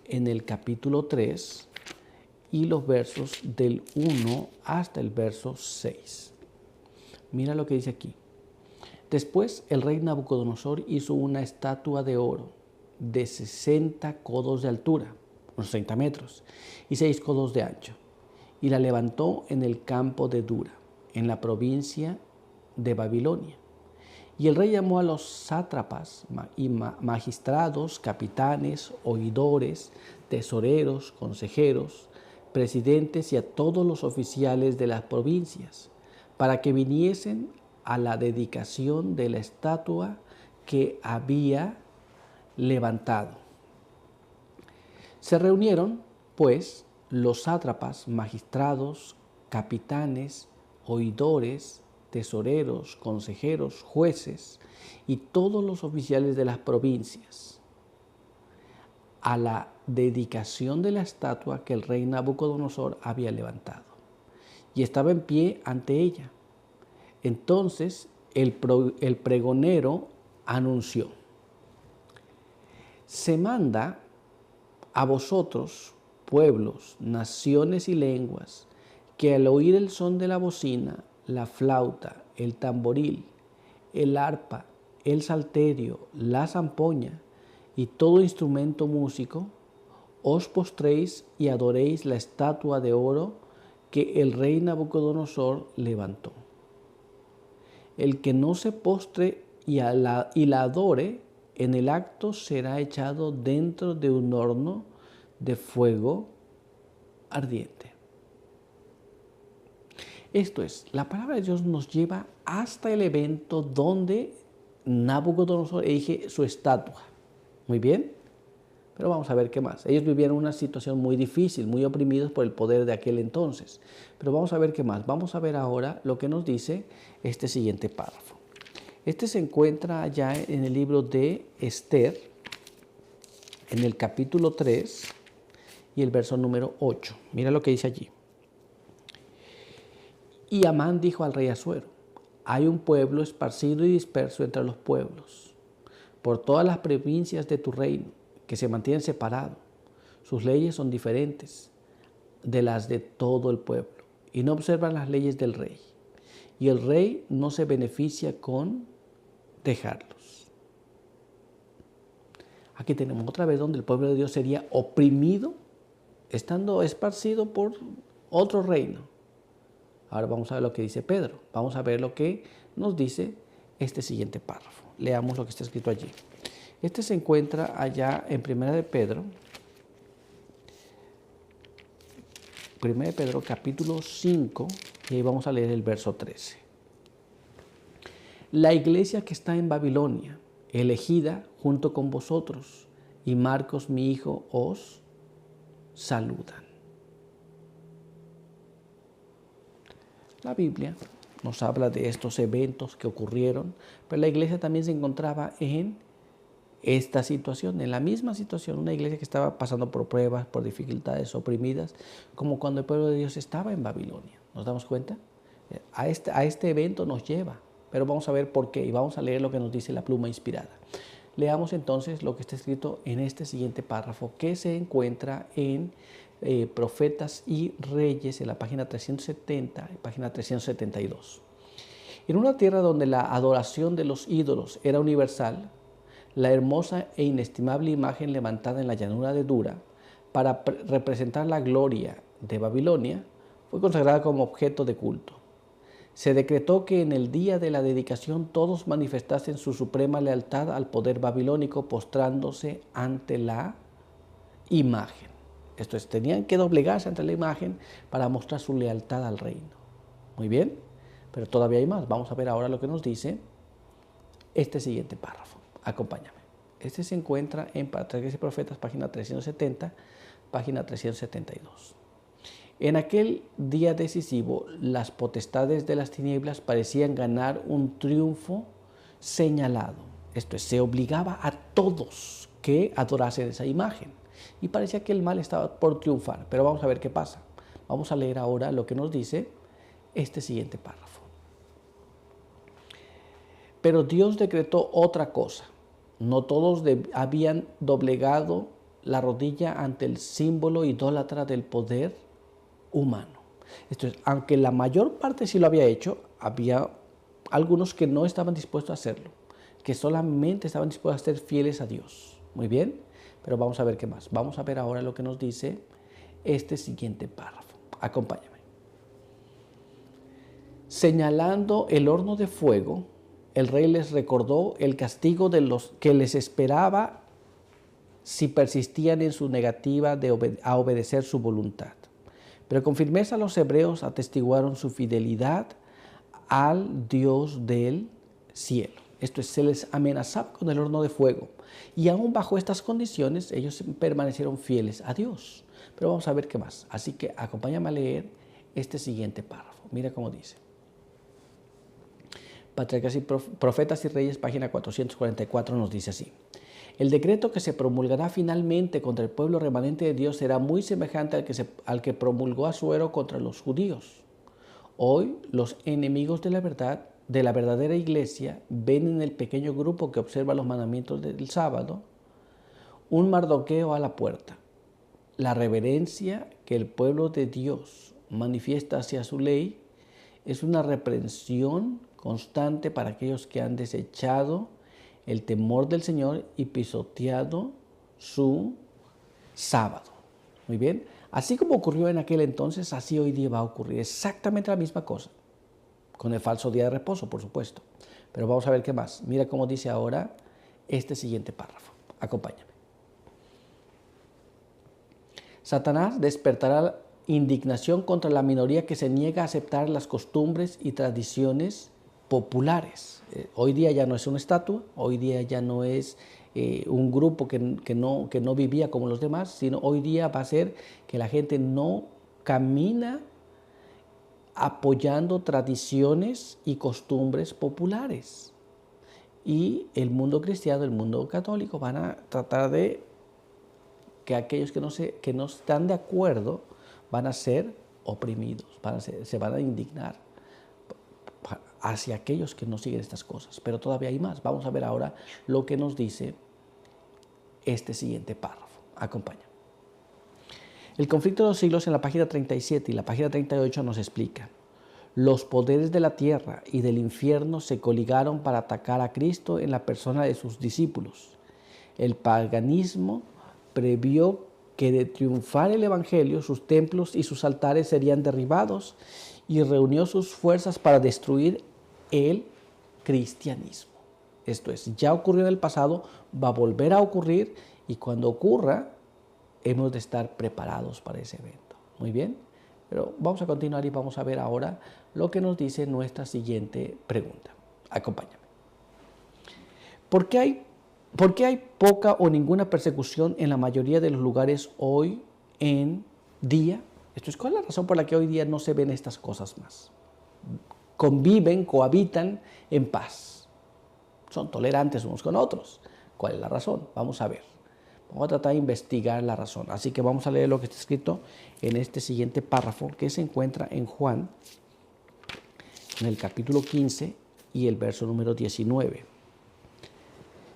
en el capítulo 3 y los versos del 1 hasta el verso 6. Mira lo que dice aquí. Después el rey Nabucodonosor hizo una estatua de oro de 60 codos de altura, unos 30 metros, y 6 codos de ancho, y la levantó en el campo de Dura, en la provincia de Babilonia. Y el rey llamó a los sátrapas y magistrados, capitanes, oidores, tesoreros, consejeros, presidentes y a todos los oficiales de las provincias, para que viniesen a la dedicación de la estatua que había levantado. Se reunieron, pues, los sátrapas, magistrados, capitanes, oidores, tesoreros, consejeros, jueces y todos los oficiales de las provincias a la dedicación de la estatua que el rey Nabucodonosor había levantado. Y estaba en pie ante ella. Entonces el pregonero anunció: se manda a vosotros, pueblos, naciones y lenguas, que al oír el son de la bocina, la flauta, el tamboril, el arpa, el salterio, la zampoña y todo instrumento músico, os postréis y adoréis la estatua de oro que el rey Nabucodonosor levantó. El que no se postre y la adore, en el acto será echado dentro de un horno de fuego ardiente. Esto es, la palabra de Dios nos lleva hasta el evento donde Nabucodonosor erige su estatua. Muy bien, pero vamos a ver qué más. Ellos vivieron una situación muy difícil, muy oprimidos por el poder de aquel entonces. Pero vamos a ver qué más. Vamos a ver ahora lo que nos dice este siguiente párrafo. Este se encuentra allá en el libro de Esther, en el capítulo 3 y el verso número 8. Mira lo que dice allí. Y Amán dijo al rey Asuero: hay un pueblo esparcido y disperso entre los pueblos, por todas las provincias de tu reino, que se mantienen separados. Sus leyes son diferentes de las de todo el pueblo, y no observan las leyes del rey. Y el rey no se beneficia con dejarlos. Aquí tenemos otra vez donde el pueblo de Dios sería oprimido, estando esparcido por otro reino. Ahora vamos a ver lo que dice Pedro. Vamos a ver lo que nos dice este siguiente párrafo. Leamos lo que está escrito allí. Este se encuentra allá en 1 de Pedro. 1 de Pedro capítulo 5, y ahí vamos a leer el verso 13. La iglesia que está en Babilonia, elegida junto con vosotros, y Marcos mi hijo os saludan. La Biblia nos habla de estos eventos que ocurrieron, pero la iglesia también se encontraba en esta situación, en la misma situación, una iglesia que estaba pasando por pruebas, por dificultades, oprimidas, como cuando el pueblo de Dios estaba en Babilonia. ¿Nos damos cuenta? A este evento nos lleva, pero vamos a ver por qué y vamos a leer lo que nos dice la pluma inspirada. Leamos entonces lo que está escrito en este siguiente párrafo, que se encuentra en Profetas y Reyes, en la página 370 y página 372. En una tierra donde la adoración de los ídolos era universal, la hermosa e inestimable imagen levantada en la llanura de Dura para representar la gloria de Babilonia fue consagrada como objeto de culto. Se decretó que en el día de la dedicación todos manifestasen su suprema lealtad al poder babilónico postrándose ante la imagen. Esto es, tenían que doblegarse ante la imagen para mostrar su lealtad al reino. Muy bien, pero todavía hay más. Vamos a ver ahora lo que nos dice este siguiente párrafo. Acompáñame. Este se encuentra en Patriarcas y Profetas, página 370, página 372. En aquel día decisivo, las potestades de las tinieblas parecían ganar un triunfo señalado. Esto es, se obligaba a todos que adorasen esa imagen. Y parecía que el mal estaba por triunfar. Pero vamos a ver qué pasa. Vamos a leer ahora lo que nos dice este siguiente párrafo. Pero Dios decretó otra cosa. No todos habían doblegado la rodilla ante el símbolo idólatra del poder humano. Esto es, aunque la mayor parte sí lo había hecho, había algunos que no estaban dispuestos a hacerlo, que solamente estaban dispuestos a ser fieles a Dios. Muy bien, pero vamos a ver qué más. Vamos a ver ahora lo que nos dice este siguiente párrafo. Acompáñame. Señalando el horno de fuego, el rey les recordó el castigo de los que les esperaba si persistían en su negativa a obedecer su voluntad. Pero con firmeza los hebreos atestiguaron su fidelidad al Dios del cielo. Esto es, se les amenazaba con el horno de fuego. Y aún bajo estas condiciones, ellos permanecieron fieles a Dios. Pero vamos a ver qué más. Así que acompáñame a leer este siguiente párrafo. Mira cómo dice. Patriarcas y Profetas y Reyes, página 444, nos dice así. El decreto que se promulgará finalmente contra el pueblo remanente de Dios será muy semejante al que promulgó Asuero contra los judíos. Hoy los enemigos de la verdadera iglesia, ven en el pequeño grupo que observa los mandamientos del sábado un Mardoqueo a la puerta. La reverencia que el pueblo de Dios manifiesta hacia su ley es una reprensión constante para aquellos que han desechado el temor del Señor y pisoteado su sábado. Muy bien, así como ocurrió en aquel entonces, así hoy día va a ocurrir exactamente la misma cosa con el falso día de reposo, por supuesto. Pero vamos a ver qué más. Mira cómo dice ahora este siguiente párrafo. Acompáñame. Satanás despertará indignación contra la minoría que se niega a aceptar las costumbres y tradiciones populares. Hoy día ya no es una estatua, hoy día ya no es un grupo que no vivía como los demás, sino hoy día va a ser que la gente no camina apoyando tradiciones y costumbres populares. Y el mundo cristiano, el mundo católico van a tratar de que aquellos que no están de acuerdo van a ser oprimidos, se van a indignar hacia aquellos que no siguen estas cosas. Pero todavía hay más. Vamos a ver ahora lo que nos dice este siguiente párrafo. Acompaña. El conflicto de los siglos en la página 37 y la página 38 nos explica: los poderes de la tierra y del infierno se coligaron para atacar a Cristo en la persona de sus discípulos. El paganismo previó que de triunfar el Evangelio, sus templos y sus altares serían derribados, y reunió sus fuerzas para destruir el cristianismo. Esto es, ya ocurrió en el pasado, va a volver a ocurrir, y cuando ocurra, hemos de estar preparados para ese evento. Muy bien, pero vamos a continuar y vamos a ver ahora lo que nos dice nuestra siguiente pregunta. Acompáñame. ¿Por qué hay poca o ninguna persecución en la mayoría de los lugares hoy en día? Esto es, ¿cuál es la razón por la que hoy día no se ven estas cosas más? Conviven, cohabitan en paz. Son tolerantes unos con otros. ¿Cuál es la razón? Vamos a ver. Vamos a tratar de investigar la razón. Así que vamos a leer lo que está escrito en este siguiente párrafo, que se encuentra en Juan, en el capítulo 15 y el verso número 19.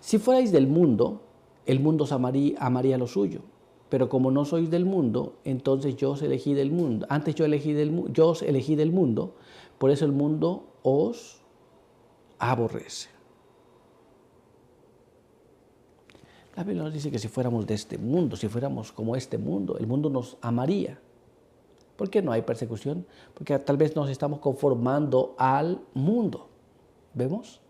Si fuerais del mundo, el mundo os amaría lo suyo. Pero como no sois del mundo, entonces yo os elegí del mundo. Antes yo os elegí del mundo, por eso el mundo os aborrece. La Biblia nos dice que si fuéramos de este mundo, si fuéramos como este mundo, el mundo nos amaría. ¿Por qué no hay persecución? Porque tal vez nos estamos conformando al mundo. ¿Vemos?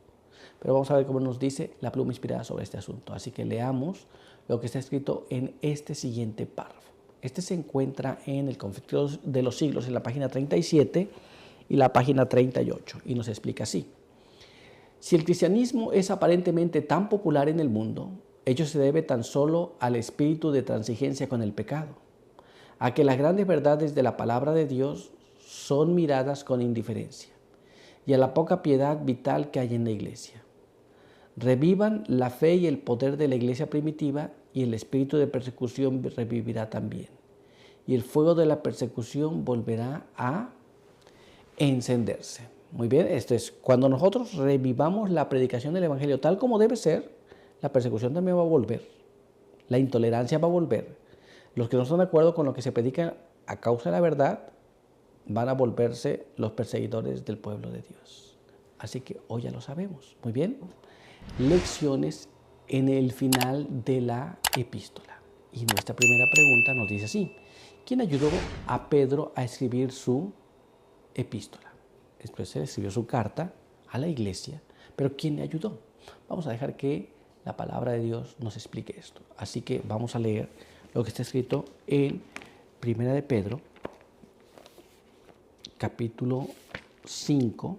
Pero vamos a ver cómo nos dice la pluma inspirada sobre este asunto. Así que leamos lo que está escrito en este siguiente párrafo. Este se encuentra en el conflicto de los siglos, en la página 37 y la página 38, y nos explica así. Si el cristianismo es aparentemente tan popular en el mundo, ello se debe tan solo al espíritu de transigencia con el pecado, a que las grandes verdades de la palabra de Dios son miradas con indiferencia, y a la poca piedad vital que hay en la iglesia. Revivan la fe y el poder de la iglesia primitiva, y el espíritu de persecución revivirá también, y el fuego de la persecución volverá a encenderse. Muy bien, esto es, cuando nosotros revivamos la predicación del Evangelio tal como debe ser, la persecución también va a volver, la intolerancia va a volver. Los que no están de acuerdo con lo que se predica a causa de la verdad van a volverse los perseguidores del pueblo de Dios. Así que hoy ya lo sabemos. Muy bien. Lecciones en el final de la epístola. Y nuestra primera pregunta nos dice así: ¿quién ayudó a Pedro a escribir su epístola? Después él escribió su carta a la iglesia, pero ¿quién le ayudó? Vamos a dejar que la palabra de Dios nos explique esto. Así que vamos a leer lo que está escrito en Primera de Pedro, capítulo 5,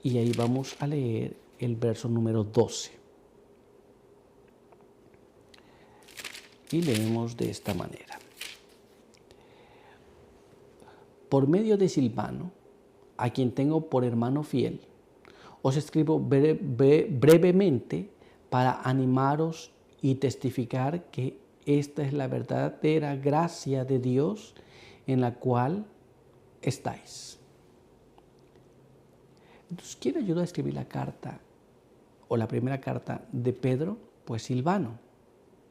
y ahí vamos a leer el verso número 12. Y leemos de esta manera: por medio de Silvano, a quien tengo por hermano fiel, os escribo brevemente para animaros y testificar que esta es la verdadera gracia de Dios en la cual estáis. Entonces, ¿quién ayudó a escribir la carta o la primera carta de Pedro? Pues Silvano.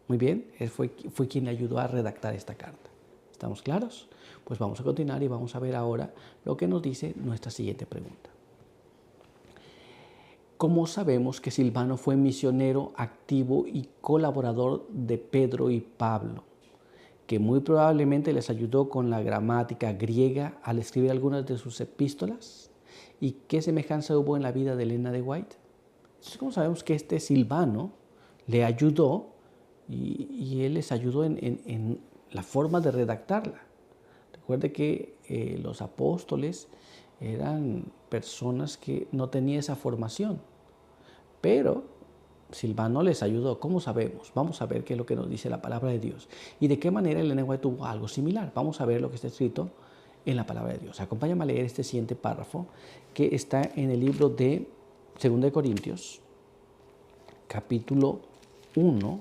Muy bien, él fue quien le ayudó a redactar esta carta. ¿Estamos claros? Pues vamos a continuar y vamos a ver ahora lo que nos dice nuestra siguiente pregunta. ¿Cómo sabemos que Silvano fue misionero activo y colaborador de Pedro y Pablo, que muy probablemente les ayudó con la gramática griega al escribir algunas de sus epístolas? ¿Y qué semejanza hubo en la vida de Elena de White? Entonces, ¿cómo sabemos que este Silvano le ayudó y él les ayudó en la forma de redactarla? Recuerde que los apóstoles eran personas que no tenían esa formación, pero Silvano les ayudó. ¿Cómo sabemos? Vamos a ver qué es lo que nos dice la palabra de Dios y de qué manera Elena White tuvo algo similar. Vamos a ver lo que está escrito en la palabra de Dios. Acompáñame a leer este siguiente párrafo que está en el libro de 2 de Corintios, capítulo 1,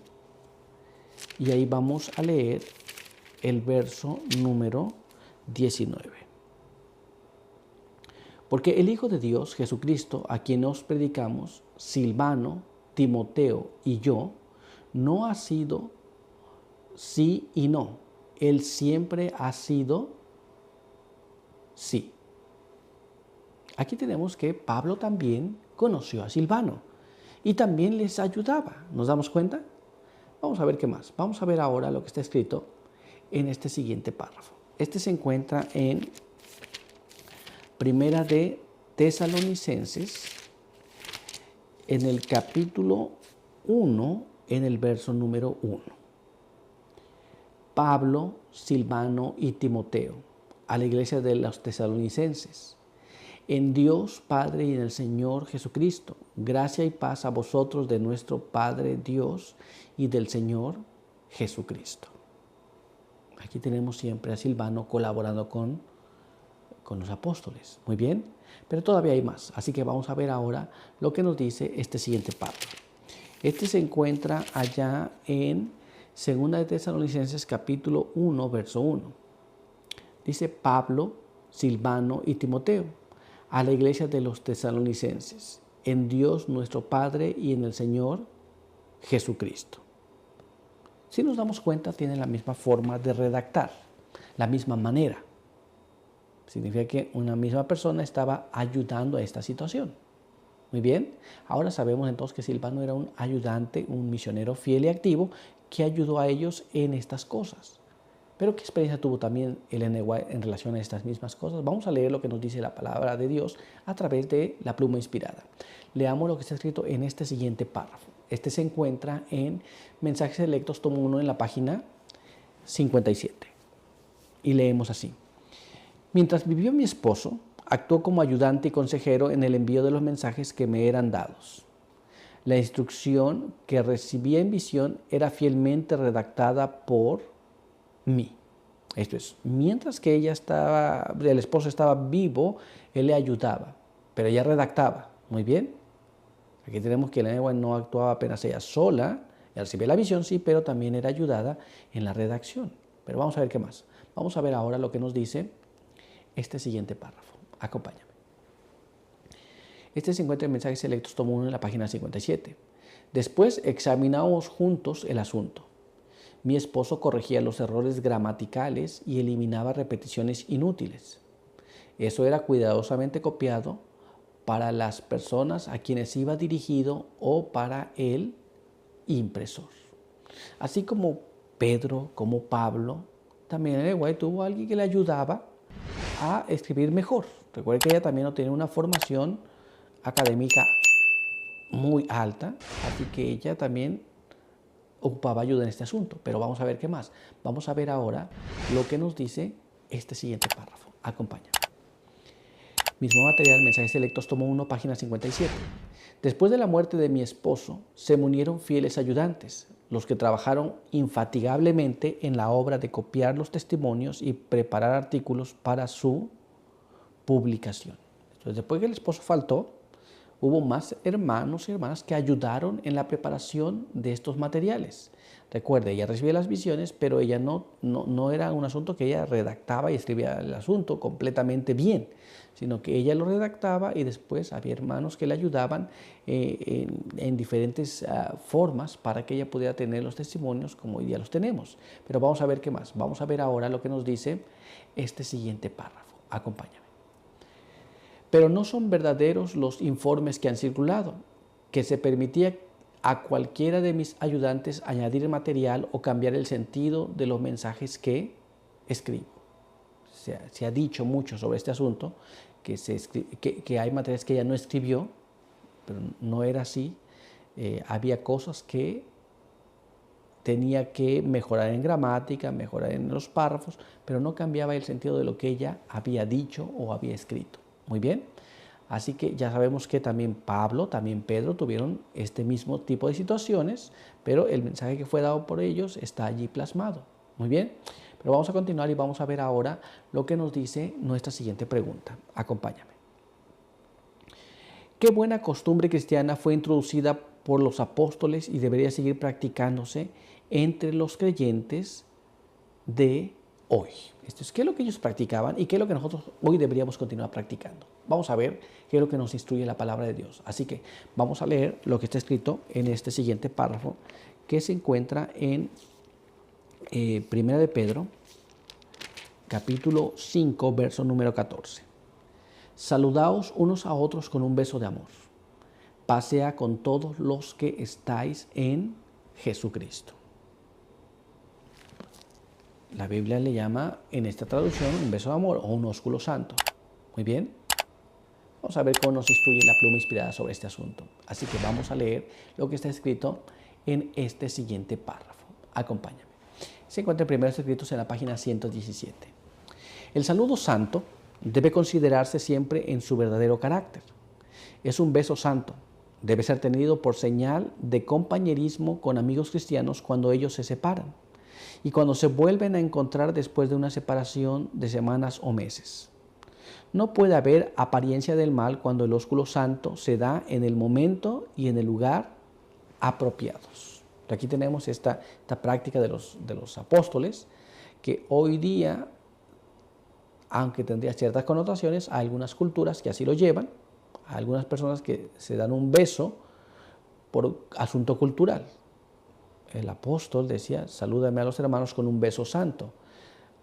y ahí vamos a leer el verso número 19. Porque el Hijo de Dios, Jesucristo, a quien nos predicamos, Silvano, Timoteo y yo, no ha sido sí y no. Él siempre ha sido sí. Aquí tenemos que Pablo también conoció a Silvano y también les ayudaba. ¿Nos damos cuenta? Vamos a ver qué más. Vamos a ver ahora lo que está escrito en este siguiente párrafo. Este se encuentra en Primera de Tesalonicenses, en el capítulo 1, en el verso número 1. Pablo, Silvano y Timoteo, a la iglesia de los tesalonicenses, en Dios Padre y en el Señor Jesucristo, gracia y paz a vosotros de nuestro Padre Dios y del Señor Jesucristo. Aquí tenemos siempre a Silvano colaborando con los apóstoles. Muy bien, pero todavía hay más. Así que vamos a ver ahora lo que nos dice este siguiente párrafo. Este se encuentra allá en 2 de Tesalonicenses capítulo 1, verso 1. Dice Pablo, Silvano y Timoteo, a la iglesia de los tesalonicenses, en Dios nuestro Padre y en el Señor Jesucristo. Si nos damos cuenta, tienen la misma forma de redactar, la misma manera. Significa que una misma persona estaba ayudando a esta situación. Muy bien, ahora sabemos entonces que Silvano era un ayudante, un misionero fiel y activo que ayudó a ellos en estas cosas. Pero ¿qué experiencia tuvo también Elena White en relación a estas mismas cosas? Vamos a leer lo que nos dice la palabra de Dios a través de la pluma inspirada. Leamos lo que está escrito en este siguiente párrafo. Este se encuentra en Mensajes Selectos, tomo 1, en la página 57. Y leemos así. Mientras vivió mi esposo, actuó como ayudante y consejero en el envío de los mensajes que me eran dados. La instrucción que recibía en visión era fielmente redactada por mí. Esto es, mientras que el esposo estaba vivo, él le ayudaba, pero ella redactaba. Muy bien. Aquí tenemos que Elena White no actuaba apenas ella sola, ella recibía la visión, sí, pero también era ayudada en la redacción. Pero vamos a ver qué más. Vamos a ver ahora lo que nos dice este siguiente párrafo. Acompáñame. Este se encuentra en Mensajes Selectos, tomo 1, en la página 57. Después examinamos juntos el asunto. Mi esposo corregía los errores gramaticales y eliminaba repeticiones inútiles. Eso era cuidadosamente copiado para las personas a quienes iba dirigido o para el impresor. Así como Pedro, como Pablo, también Elena White tuvo a alguien que le ayudaba a escribir mejor. Recuerde que ella también no tenía una formación académica muy alta, así que ella también ocupaba ayuda en este asunto. Pero vamos a ver qué más. Vamos a ver ahora lo que nos dice este siguiente párrafo. Acompáñame. Mismo material, Mensajes Selectos, tomo 1, página 57. Después de la muerte de mi esposo, se me unieron fieles ayudantes, los que trabajaron infatigablemente en la obra de copiar los testimonios y preparar artículos para su publicación. Entonces, después que el esposo faltó, hubo más hermanos y hermanas que ayudaron en la preparación de estos materiales. Recuerde, ella recibía las visiones, pero ella no era un asunto que ella redactaba y escribía el asunto completamente bien, sino que ella lo redactaba y después había hermanos que le ayudaban en diferentes formas para que ella pudiera tener los testimonios como hoy día los tenemos. Pero vamos a ver qué más. Vamos a ver ahora lo que nos dice este siguiente párrafo. Acompáñame. Pero no son verdaderos los informes que han circulado, que se permitía a cualquiera de mis ayudantes añadir material o cambiar el sentido de los mensajes que escribo. Se ha dicho mucho sobre este asunto, que hay materiales que ella no escribió, pero no era así. Había cosas que tenía que mejorar en gramática, mejorar en los párrafos, pero no cambiaba el sentido de lo que ella había dicho o había escrito. Muy bien. Así que ya sabemos que también Pablo, también Pedro tuvieron este mismo tipo de situaciones, pero el mensaje que fue dado por ellos está allí plasmado. Muy bien, pero vamos a continuar y vamos a ver ahora lo que nos dice nuestra siguiente pregunta. Acompáñame. ¿Qué buena costumbre cristiana fue introducida por los apóstoles y debería seguir practicándose entre los creyentes de hoy? Esto es qué es lo que ellos practicaban y qué es lo que nosotros hoy deberíamos continuar practicando. Vamos a ver qué es lo que nos instruye la palabra de Dios. Así que vamos a leer lo que está escrito en este siguiente párrafo que se encuentra en Primera de Pedro, capítulo 5, verso número 14. Saludaos unos a otros con un beso de amor. Paz sea con todos los que estáis en Jesucristo. La Biblia le llama en esta traducción un beso de amor o un ósculo santo. Muy bien. Vamos a ver cómo nos instruye la pluma inspirada sobre este asunto. Así que vamos a leer lo que está escrito en este siguiente párrafo. Acompáñame. Se encuentra en primeros escritos en la página 117. El saludo santo debe considerarse siempre en su verdadero carácter. Es un beso santo. Debe ser tenido por señal de compañerismo con amigos cristianos cuando ellos se separan y cuando se vuelven a encontrar después de una separación de semanas o meses. No puede haber apariencia del mal cuando el ósculo santo se da en el momento y en el lugar apropiados. Aquí tenemos esta práctica de los apóstoles, que hoy día, aunque tendría ciertas connotaciones, hay algunas culturas que así lo llevan, hay algunas personas que se dan un beso por asunto cultural. El apóstol decía, salúdame a los hermanos con un beso santo.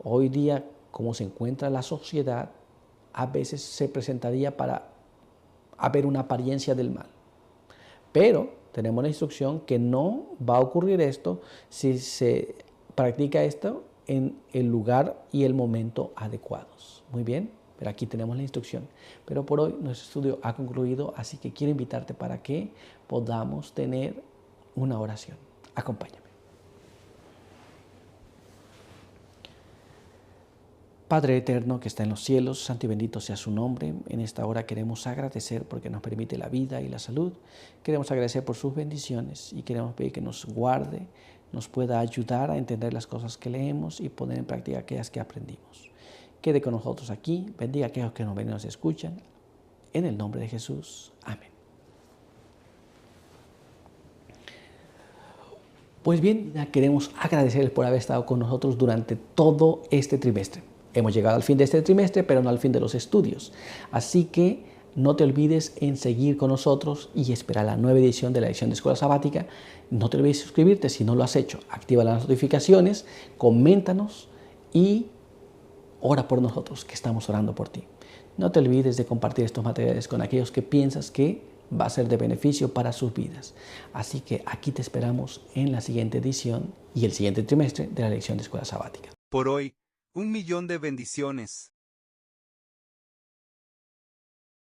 Hoy día, como se encuentra la sociedad, a veces se presentaría para haber una apariencia del mal. Pero tenemos la instrucción que no va a ocurrir esto si se practica esto en el lugar y el momento adecuados. Muy bien, pero aquí tenemos la instrucción. Pero por hoy nuestro estudio ha concluido, así que quiero invitarte para que podamos tener una oración. Acompáñame. Padre eterno que está en los cielos, santo y bendito sea su nombre. En esta hora queremos agradecer porque nos permite la vida y la salud. Queremos agradecer por sus bendiciones y queremos pedir que nos guarde, nos pueda ayudar a entender las cosas que leemos y poner en práctica aquellas que aprendimos. Quede con nosotros aquí, bendiga a aquellos que nos ven y nos escuchan. En el nombre de Jesús. Amén. Pues bien, queremos agradecerles por haber estado con nosotros durante todo este trimestre. Hemos llegado al fin de este trimestre, pero no al fin de los estudios. Así que no te olvides en seguir con nosotros y esperar la nueva edición de la edición de Escuela Sabática. No te olvides suscribirte si no lo has hecho. Activa las notificaciones, coméntanos y ora por nosotros, que estamos orando por ti. No te olvides de compartir estos materiales con aquellos que piensas que va a ser de beneficio para sus vidas. Así que aquí te esperamos en la siguiente edición y el siguiente trimestre de la lección de Escuela Sabática. Por hoy, 1.000.000 de bendiciones.